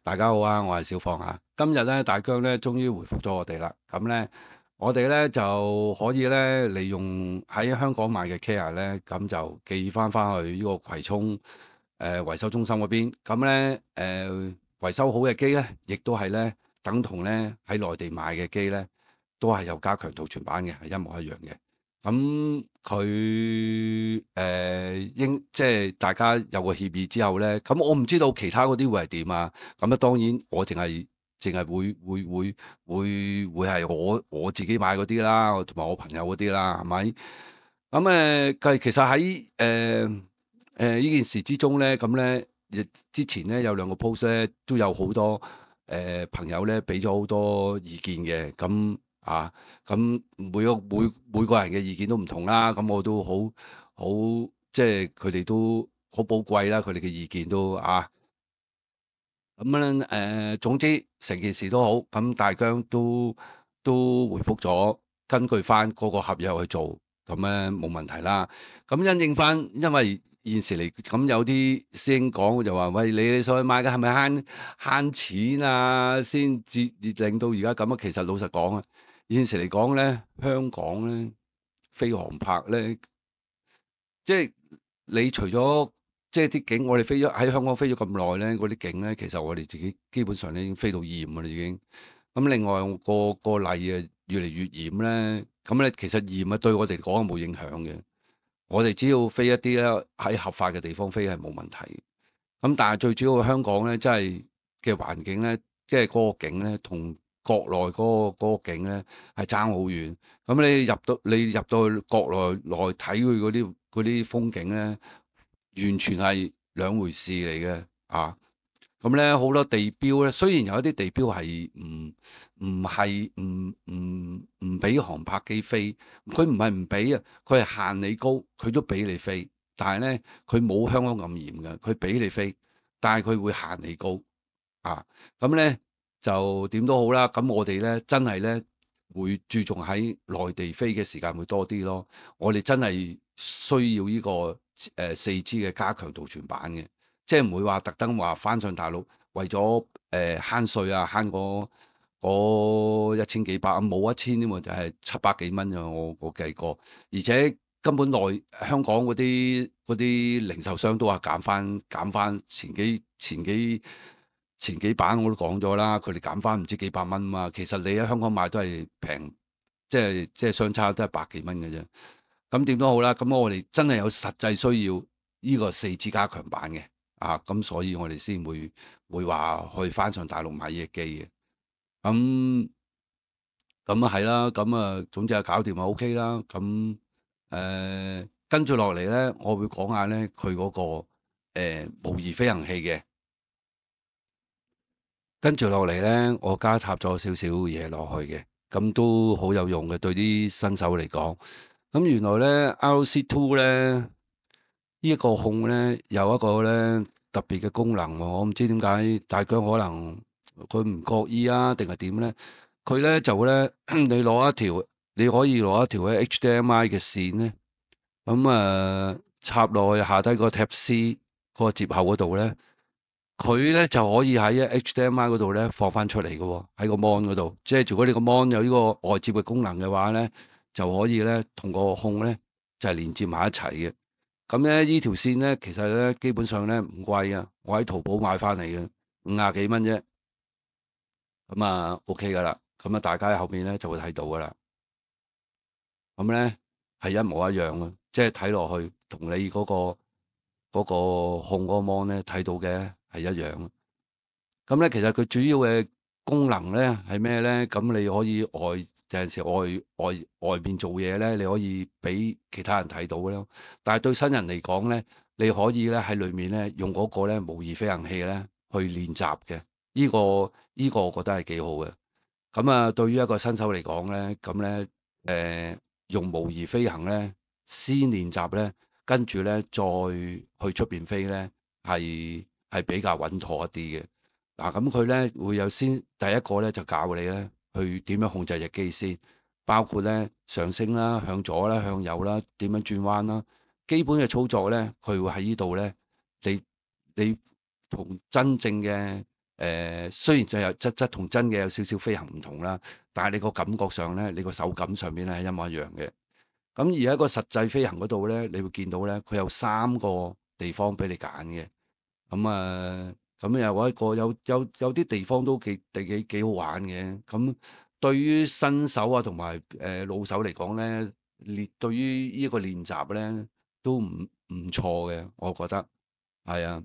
大家好啊，我係小放啊。今日咧，大疆咧終於回覆咗我哋啦。咁咧，我哋咧就可以咧利用喺香港買嘅 Kia 咧，咁就寄翻去呢個葵涌維修中心嗰邊。咁咧維修好嘅機咧，亦都係咧等同咧喺內地買嘅機咧，都係有加強圖傳版嘅，係一模一樣嘅。咁佢即係大家有個協議之後咧，咁我唔知道其他嗰啲會係點啊？咁啊，當然我淨係會係我自己買嗰啲啦，同埋我朋友嗰啲啦，係咪？咁其實喺呢件事之中咧，咁咧亦之前咧有兩個 post 咧，都有好多朋友咧俾咗好多意見嘅，咁每個人嘅意見都唔同啦，咁我都好即係佢哋都好寶貴啦，佢哋嘅意見都咁咧總之成件事都好，咁大疆都回覆咗，根據翻嗰個合約去做，咁咧冇問題啦。咁因為現時嚟咁有啲師兄講就話：喂，你所以買嘅係咪慳錢啊？先至令到而家咁啊？其實老實講啊，現時嚟講咧，香港咧飛航拍咧。即係你除咗即係啲景，我哋飛咗喺香港飛咗咁耐咧，嗰啲景咧，其實我哋自己基本上咧已經飛到厭㗎啦，已經。咁另外個例啊，越嚟越嚴咧，咁咧其實嚴啊對我哋嚟講係冇影響嘅。我哋只要飛一啲咧喺合法嘅地方飛係冇問題嘅。咁但係最主要香港咧，真係嘅環境咧，即係嗰個景咧，同國內嗰個景咧係爭好遠。咁你入到去國內睇佢嗰啲風景咧，完全係兩回事嚟嘅啊！咁咧好多地標咧，雖然有一啲地標係唔係唔俾航拍機飛，佢唔係唔俾啊，佢係限你高，佢都俾你飛。但係咧，佢冇香港咁嚴嘅，佢俾你飛，但係佢會限你高啊。咁咧就點都好啦。咁我哋咧真係咧會注重喺內地飛嘅時間會多啲咯。我哋真係需要呢個4G 嘅加強圖傳版嘅。即係唔會話特登話翻上大陸，為咗慳稅啊，慳嗰一千幾百，冇1000添喎，就係700幾蚊啫。我計過，而且根本香港嗰啲零售商都話減翻前幾版我都講咗啦，佢哋減翻唔知幾百蚊嘛。其實你喺香港買都係平，即係相差都係百幾蚊嘅啫。咁點都好啦，咁我哋真係有實際需要呢個4G 加強版嘅。咁所以我哋先會話去翻上大陸買呢隻機嘅。咁咁係啦，咁總之搞掂就 OK 啦。咁跟住落嚟咧，我會講下咧佢嗰個模擬飛行器嘅。跟住落嚟咧，我加插咗少少嘢落去嘅，咁都好有用嘅，對啲新手嚟講。咁原來咧 RC2 咧。呢一個控咧有一個咧特別嘅功能喎，我唔知點解大疆可能佢唔覺意啊，定係點咧？佢咧就咧你可以攞一條嘅 HDMI 嘅線咧，咁插落去下低個 Type C 嗰個接口嗰度咧，佢咧就可以喺 HDMI 嗰度咧放翻出嚟嘅喎，喺個 mon 嗰度。即係如果你個 mon 有呢個外接嘅功能嘅話咧，就可以咧同個控咧就係連接埋一齊嘅。咁咧，呢條線咧，其實咧基本上咧唔貴啊，我喺淘寶買翻嚟嘅，50幾蚊啫。咁OK 噶啦，咁大家喺後面咧就會睇到噶啦。咁咧係一模一樣嘅，即係睇落去同你嗰個控嗰個 mon 咧睇到嘅係一樣。咁咧其實佢主要嘅功能咧係咩咧？咁你可以有陣時外邊做嘢咧，你可以俾其他人睇到咯。但係對新人嚟講咧，你可以咧喺裏面咧用嗰個咧模擬飛行器咧去練習嘅。呢個我覺得係幾好嘅。咁對於一個新手嚟講咧，咁咧用模擬飛行咧先練習咧，跟住咧再去出邊飛咧係比較穩妥一啲嘅。咁佢咧會有第一個咧就教你咧去點樣控制隻機先，包括咧上升啦、向左啦、向右啦、點樣轉彎啦，基本嘅操作咧，佢會喺呢度咧，你同真正嘅雖然就有質同真嘅有少少飛行唔同啦，但係你個感覺上咧，你個手感上邊咧係一模一樣嘅。咁而喺個實際飛行嗰度咧，你會見到咧，佢有3個地方俾你揀嘅。咁有一個有啲地方都幾好玩嘅。咁對於新手啊同埋老手嚟講咧，對於呢個練習咧都唔錯嘅，我覺得係啊。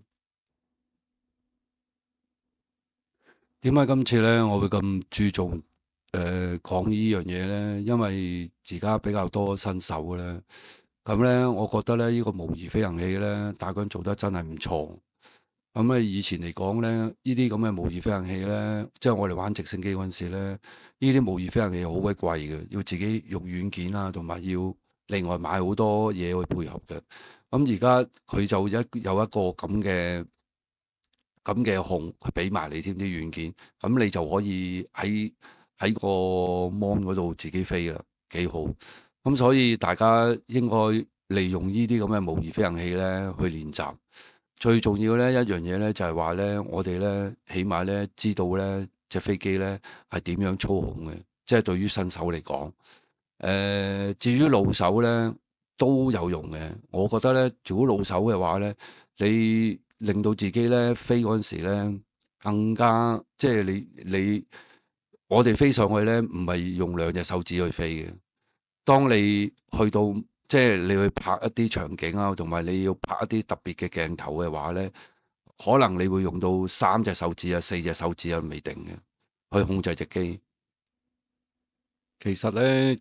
點解今次咧我會咁注重講呢樣嘢咧？因為而家比較多新手咧，咁咧我覺得咧呢個模擬飛行器咧，大軍做得真係唔錯。咁咧以前嚟講咧，呢啲咁嘅模擬飛行器咧，即係我哋玩直升機嗰陣時咧，呢啲模擬飛行器好鬼貴嘅，要自己用軟件啊，同埋要另外買好多嘢去配合嘅。咁而家佢就有一個咁嘅控，佢俾埋你添啲軟件，咁你就可以喺個 mon 嗰度自己飛啦，幾好。咁所以大家應該利用呢啲咁嘅模擬飛行器咧去練習。最重要咧一樣嘢咧就係話咧，我哋咧起碼咧知道咧隻飛機咧係點樣操控嘅，即係對於新手嚟講。至於老手咧都有用嘅。我覺得咧，如果老手嘅話咧，你令到自己咧飛嗰陣時咧，更加即係我哋飛上去咧，唔係用兩隻手指去飛嘅。當你去到即係你去拍一啲場景啊，同埋你要拍一啲特別嘅鏡頭嘅話咧，可能你會用到3隻手指啊、4隻手指啊未定嘅去控制隻機。其實咧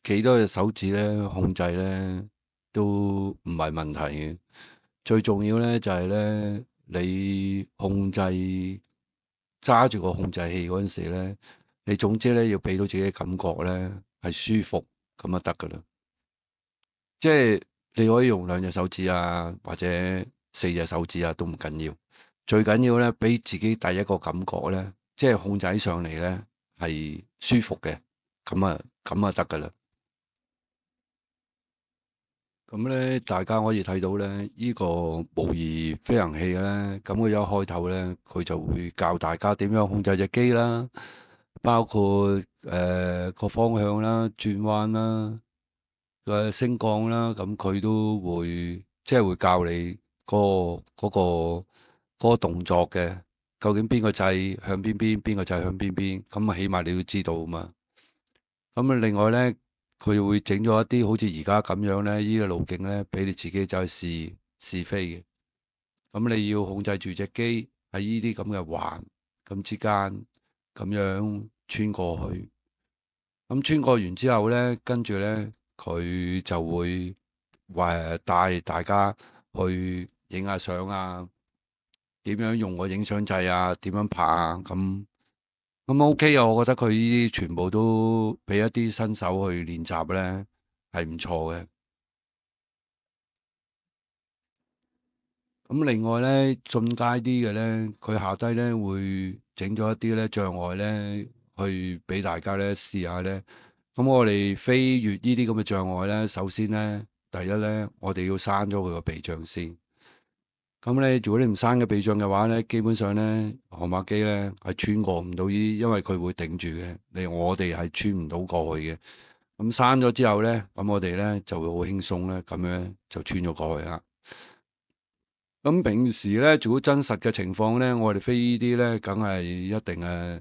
幾多隻手指咧控制咧都唔係問題嘅。最重要咧就係咧你揸住個控制器嗰陣時咧，你總之咧要俾到自己嘅感覺咧係舒服咁就得噶啦。即係你可以用2隻手指啊，或者4隻手指啊都唔緊要。最緊要咧俾自己第一個感覺咧，即係控制起上嚟咧係舒服嘅，咁啊得噶啦。咁咧，大家可以睇到咧，呢個模擬飛行器咧，咁佢一開頭咧，佢就會教大家點樣控制隻機啦，包括個方向啦、轉彎啦、升降啦，咁佢都會即係會教你嗰個動作嘅，究竟邊個掣向邊邊，邊個掣向邊邊，咁啊起碼你要知道啊嘛。咁啊，另外咧，佢會整咗一啲好似而家咁樣咧，呢個路徑咧，俾你自己走去試飛嘅。咁你要控制住隻機喺呢啲咁嘅環咁之間咁樣穿過去。咁穿過完之後咧，跟住咧，佢就會話帶大家去影下相啊，點樣用個影相掣啊，點樣拍啊，咁 OK 啊，我覺得佢呢啲全部都俾一啲新手去練習咧，係唔錯嘅。咁另外咧，進階啲嘅咧，佢下低咧會整咗一啲咧障礙咧，去俾大家咧試下咧。咁我哋飛越呢啲咁嘅障礙咧，首先咧，第一咧，我哋要刪咗佢個避障先。咁咧，如果你唔刪嘅避障嘅話咧，基本上咧，航拍機咧係穿過唔到呢，因為佢會頂住嘅。我哋係穿唔到過去嘅。咁刪咗之後咧，咁我哋咧就會好輕鬆咧，咁樣就穿咗過去啦。咁平時咧，如果真實嘅情況咧，我哋飛呢啲咧，梗係一定係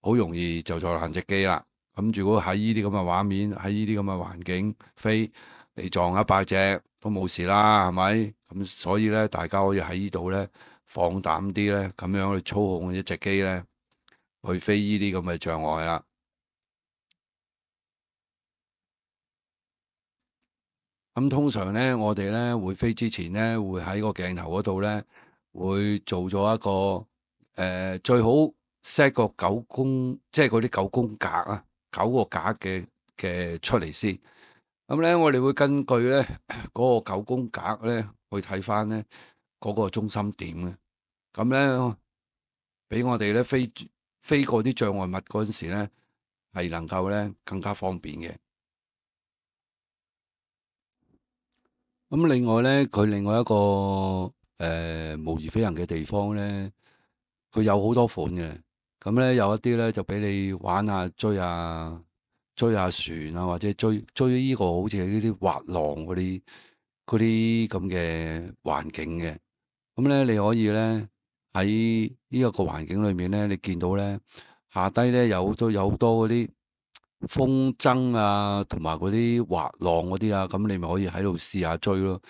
好容易就撞爛隻機啦。咁如果喺呢啲咁嘅畫面，喺呢啲咁嘅環境飛，你撞一百隻都冇事啦，係咪？咁所以咧，大家可以喺呢度咧放膽啲咧，咁樣去操控一隻機咧，去飛呢啲咁嘅障礙啦。咁通常咧，我哋咧會飛之前咧，會喺個鏡頭嗰度咧，會做咗一個最好 set 個9宮，即係嗰啲9宮格啊，9個格嘅出嚟先。咁咧，我哋會根據咧嗰個9宮格咧去睇翻咧嗰個中心點嘅。咁咧，俾我哋咧飛過啲障礙物嗰陣時咧，係能夠咧更加方便嘅。咁另外咧，佢另外一個模擬飛行嘅地方咧，佢有好多款嘅。咁咧有一啲咧就俾你玩下追下船啊，或者追呢個好似呢啲滑浪嗰啲咁嘅環境嘅。咁咧你可以咧喺呢一個環境裏面咧，你見到咧下低咧有好多嗰啲風箏啊，同埋嗰啲滑浪嗰啲啊，咁你咪可以喺度試下追咯。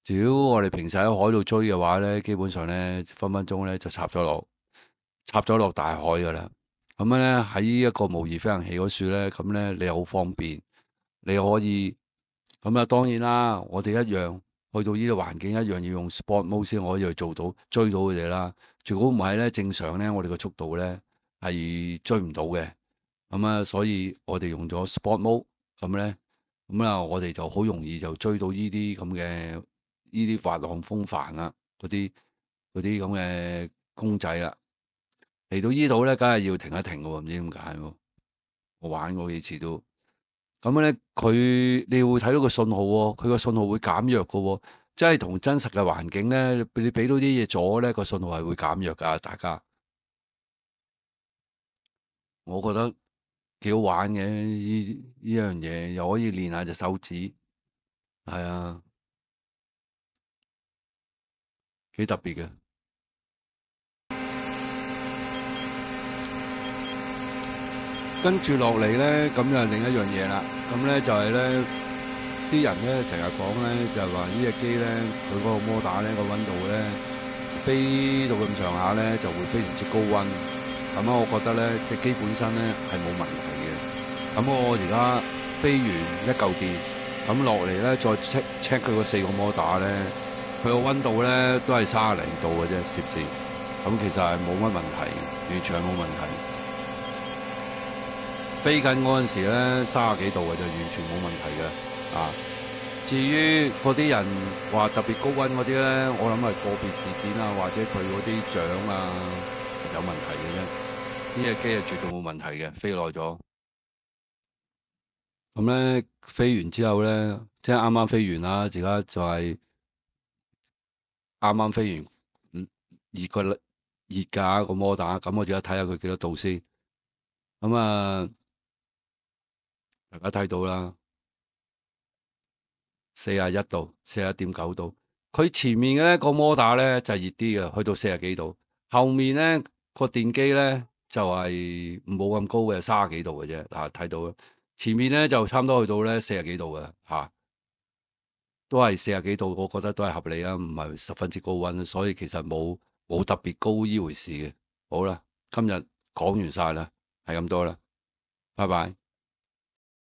如果我哋平時喺海度追嘅話咧，基本上咧分分鐘咧就插咗落大海噶啦。咁樣咧喺呢一個模擬飛行器嗰處咧，咁咧你又好方便，你可以咁啊。當然啦，我哋一樣去到呢個環境一樣要用 Sport Mode 先可以去做到追到佢哋啦。如果唔係咧，正常咧我哋個速度咧係追唔到嘅。咁啊，所以我哋用咗 Sport Mode 咁咧，咁啊我哋就好容易就追到呢啲咁嘅呢啲滑浪風帆啊，嗰啲咁嘅公仔啊。嚟到呢度咧，梗係要停一停嘅喎，唔知點解喎。我玩過幾次都咁咧，你會睇到個信號喎，佢個信號會減弱嘅喎，即係同真實嘅環境咧，你俾到啲嘢咗咧，個信號係會減弱㗎。大家，我覺得幾好玩嘅，呢樣嘢，又可以練下隻手指，係啊，幾特別嘅。跟住落嚟咧，咁又另一樣嘢啦。咁咧就係咧，啲人咧成日講咧，就係話呢隻機咧，佢嗰個摩打咧個溫度咧，飛到咁上下咧，就會非常之高溫。咁啊，我覺得咧，隻機本身咧係冇問題嘅。咁我而家飛完一嚿電，咁落嚟咧再 check 佢個4個摩打咧，佢個溫度咧都係30零度嘅啫，攝氏。咁其實係冇乜問題嘅，完全係冇問題。飛緊嗰陣時咧，30幾度嘅就完全冇問題嘅啊。至於嗰啲人話特別高溫嗰啲咧，我諗係個別事件啊，或者佢嗰啲槳啊有問題嘅啫。呢隻機係絕對冇問題嘅，飛耐咗。咁咧飛完之後咧，即係啱啱飛完啦，而家就係啱啱飛完熱㗎個摩打。咁我而家睇下佢幾多度先。咁啊，大家睇到啦。41度，41.9度。佢前面嘅咧個摩打咧就係熱啲嘅，去到40幾度。後面咧個電機咧就係冇咁高嘅，30幾度嘅啫。嗱，睇到啦。前面咧就差唔多去到咧40幾度嘅嚇，都係40幾度，我覺得都係合理啊，唔係十分之高溫，所以其實冇特別高呢回事嘅。好啦，今日講完晒啦，係咁多啦，拜拜。